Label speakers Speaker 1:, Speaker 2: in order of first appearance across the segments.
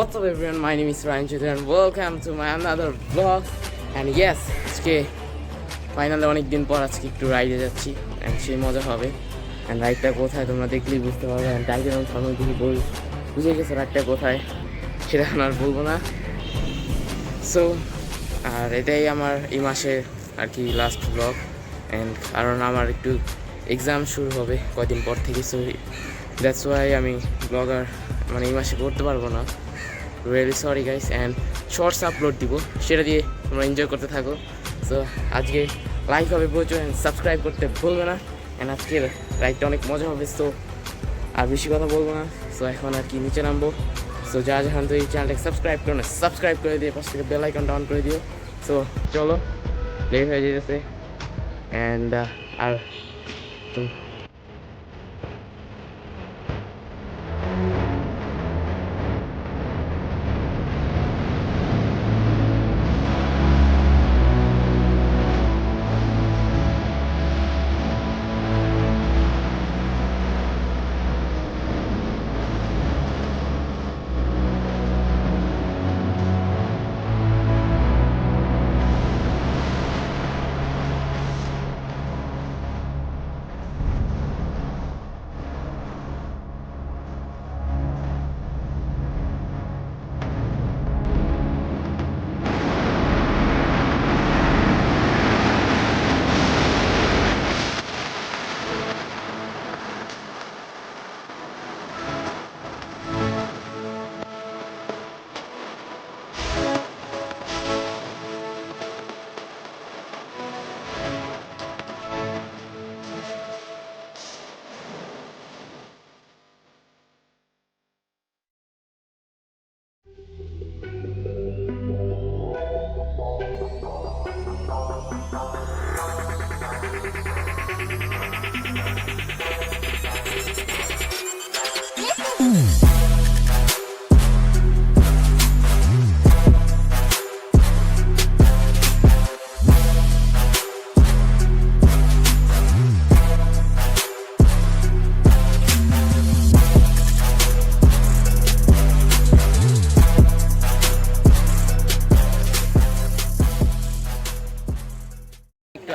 Speaker 1: What's up everyone, my name is Ryan Chudhary and welcome to my another vlog. And yes, আজকে finally অনেক দিন পর আজকে একটু রাইডে যাচ্ছি অ্যান্ড সেই মজা হবে। অ্যান্ড রাইডটা কোথায় তোমরা দেখলেই বুঝতে পারবে। অ্যান্ড টাইটেল আমি সামনে দিকে বুঝে গেছে রাইডটা কোথায়, সেটা এখন আর বলবো না। সো আর এটাই আমার এই মাসের আর কি লাস্ট ব্লগ। অ্যান্ড কারণ আমার একটু এক্সাম শুরু হবে কয়দিন পর থেকে, সো দ্যাটস ওয়াই আমি ব্লগার মানে এই মাসে করতে পারবো না। Really sorry guys. And shorts upload দিব, সেটা দিয়ে তোমরা এনজয় করতে থাকো। সো আজকে লাইক হবে প্রচুর, অ্যান্ড সাবস্ক্রাইব করতে ভুলবে না। অ্যান্ড আজকের রাইডটা অনেক মজা হবে। সো আর বেশি কথা বলবো না। সো এখন আর কি নিচে নামবো। সো যা যখন তো এই চ্যানেলটাকে সাবস্ক্রাইব করো না, সাবস্ক্রাইব করে দিয়ে পাশ থেকে বেল আইকনটা অন করে দিও। সো চলো, লেট হয়ে যেতেছে। অ্যান্ড আর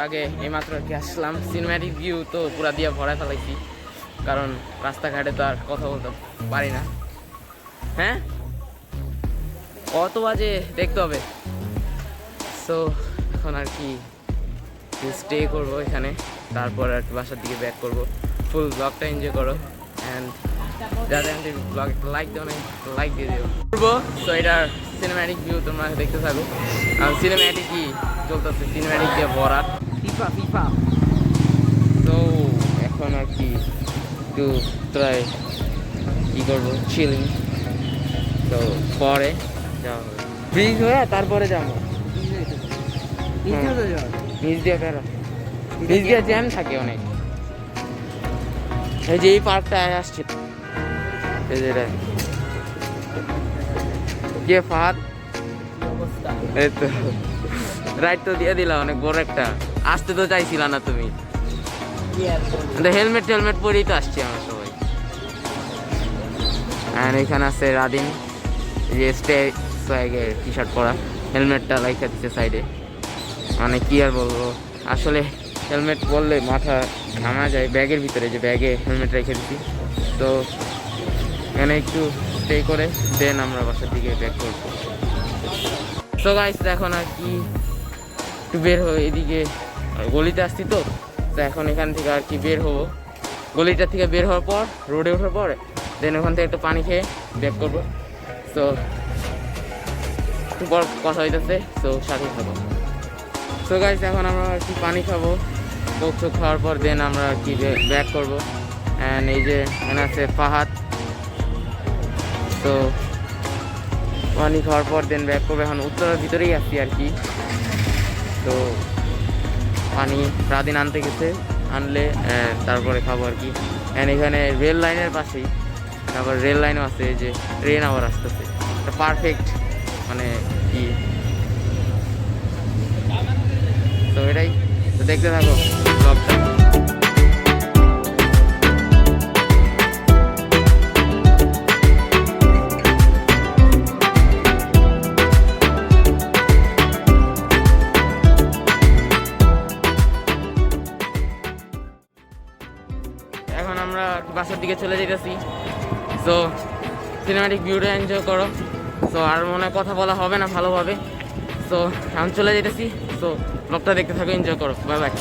Speaker 1: আগে এইমাত্র আর কি আসলাম। সিনেম্যাটিক ভিউ তো পুরা দিয়ে ভরা ফেলাইছি, কারণ রাস্তাঘাটে তো আর কথা বলতে পারি না। হ্যাঁ, কত বাজে দেখতে হবে। সো এখন আর কি স্টে করবো এখানে, তারপর আর কি বাসার দিকে ব্যাক করবো। ফুল ব্লগটা এনজয় করো। অ্যান্ড যাদের ব্লগ একটা লাইক দেও না, লাইক দিয়ে দিও করবো। সো এটার সিনেম্যাটিক ভিউ তোমরা দেখতে থাকো। আর সিনেম্যাটিক কি চলতেছে, সিনেম্যাটিক দিয়ে ভরা। ফিফা তো এখন আর কি একটু প্রায় কী করবো, চিলিং। তো পরে যাওয়া হবে ব্রিজ হয়ে, তারপরে যাবো ব্রিজ দিয়ে বেরো। ব্রিজ দিয়ে জ্যাম থাকে অনেক। এই যে এই পার্কটায় আসছে, এই যে কে ফাদ, এই তো রাইড তো দিয়ে দিলা অনেক বড় একটা। আসতে তো চাইছিল না তুমি, হেলমেট টেলমেট পরেই তো আসছি আমরা সবাই। আর এখানে আছে রাদিন, যে স্টে সোয়াগের টি শার্ট পরা, হেলমেটটা লাইকা দিচ্ছে সাইডে। মানে কি আর বলবো, আসলে হেলমেট পরলে মাথা ঘামা যায় ব্যাগের ভিতরে, যে ব্যাগে হেলমেট রেখে দিচ্ছি। তো এখানে একটু স্টে করে দেন আমরা বাসার দিকে ব্যাক করবো। সো গাইস এখন আর কি একটু বের হবো, এদিকে গলিতে আসছি তো এখন এখান থেকে আর কি বের হবো। গলিটা থেকে বের হওয়ার পর রোডে ওঠার পর দেন ওখান থেকে একটু পানি খেয়ে ব্যাক করবো। সো একটু পর কথা হইতেছে, সো সাথে খাবো। সো গাইস এখন আমরা আর কি পানি খাবো, কোক চোখ খাওয়ার পর দেন আমরা আর কি ব্যাক করবো। অ্যান্ড এই যে এখানে আছে ফাহাদ। তো পানি খাওয়ার পর দেন ব্যাক করবো। এখন উত্তরের ভিতরেই আসছি আর কি। তো পানি রাদিন আনতে গেছে, আনলে তারপরে খাবো আর কি। অ্যান্ড এখানে রেল লাইনের পাশেই তারপর রেল লাইনও আছে, যে ট্রেন আবার আসতেছে। এটা পারফেক্ট মানে কি। তো এটাই তো, দেখতে থাকো ব্লগটা। দিকে চলে যেতেছি। সো সিনেম্যাটিক ভিউটা এনজয় করো। সো আর মনে হয় কথা বলা হবে না ভালোভাবে। সো এখন চলে যেতেছি। সো ব্লগটা দেখতে থাকো, এনজয় করো। Bye bye.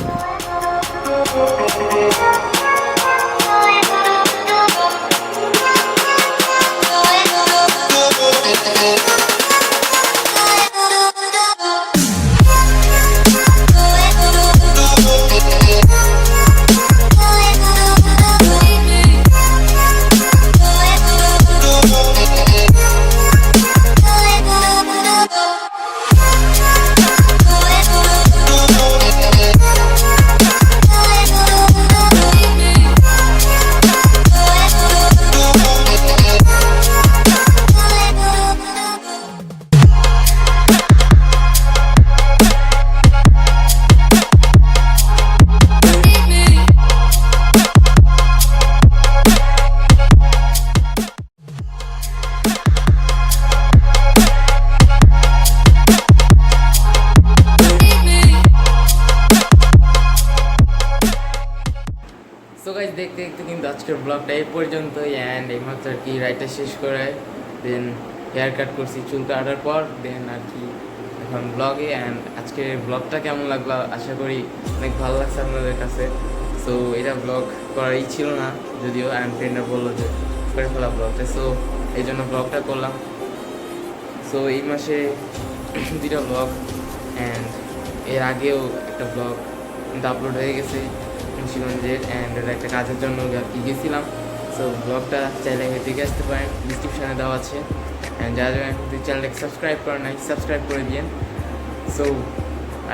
Speaker 1: সো গাইস, দেখতে দেখতে কিন্তু আজকের ব্লগটা এই পর্যন্তই। অ্যান্ড এইমাত্র আর কি রাইডটা শেষ করে দেন হেয়ার কাট করছি, চুল কাটার পর দেন আর কি এখন ব্লগে। অ্যান্ড আজকের ব্লগটা কেমন লাগলো আশা করি অনেক ভালো লাগছে আপনাদের কাছে। সো এটা ব্লগ করারই ছিল না যদিও, অ্যান্ড ফ্রেন্ডরা বললো যে করে ফেলা ব্লগটা, সো এই জন্য ব্লগটা করলাম। সো এই মাসে 2টা ব্লগ, অ্যান্ড এর আগেও একটা ব্লগ আপলোড হয়ে গেছে মুন্সিগঞ্জের, অ্যান্ড এটা একটা কাজের জন্য গেছিলাম। সো ব্লগটা চাইলে দেখে আসতে পারেন, ডিসক্রিপশানে দেওয়া আছে। অ্যান্ড যারা যারা এখন চ্যানেলটাকে সাবস্ক্রাইব করে নাই সাবস্ক্রাইব করে দিন। সো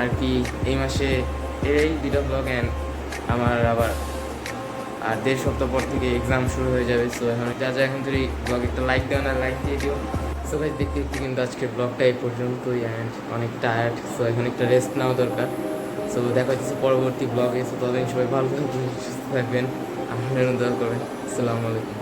Speaker 1: আর কি এই মাসে এই 2টা ব্লগ, অ্যান্ড আমার আবার আর 1.5 সপ্তাহ পর থেকে এক্সাম শুরু হয়ে যাবে। সো এখন যা যা এখন যদি ব্লগ একটা লাইক দেওয়া না লাইক দিয়ে দিও। সো ভাই দেখতে দেখতে কিন্তু আজকের ব্লগটা এই পর্যন্তই, অ্যান্ড অনেক টায়ার্ড। সো এখন একটা রেস্ট নেওয়া দরকার। সো দেখা হচ্ছে পরবর্তী ব্লগে। সো ততদিন সবাই ভালো থাকবেন, সুস্থ থাকবেন, আমার জন্য দোয়া করবেন। আসসালামু আলাইকুম।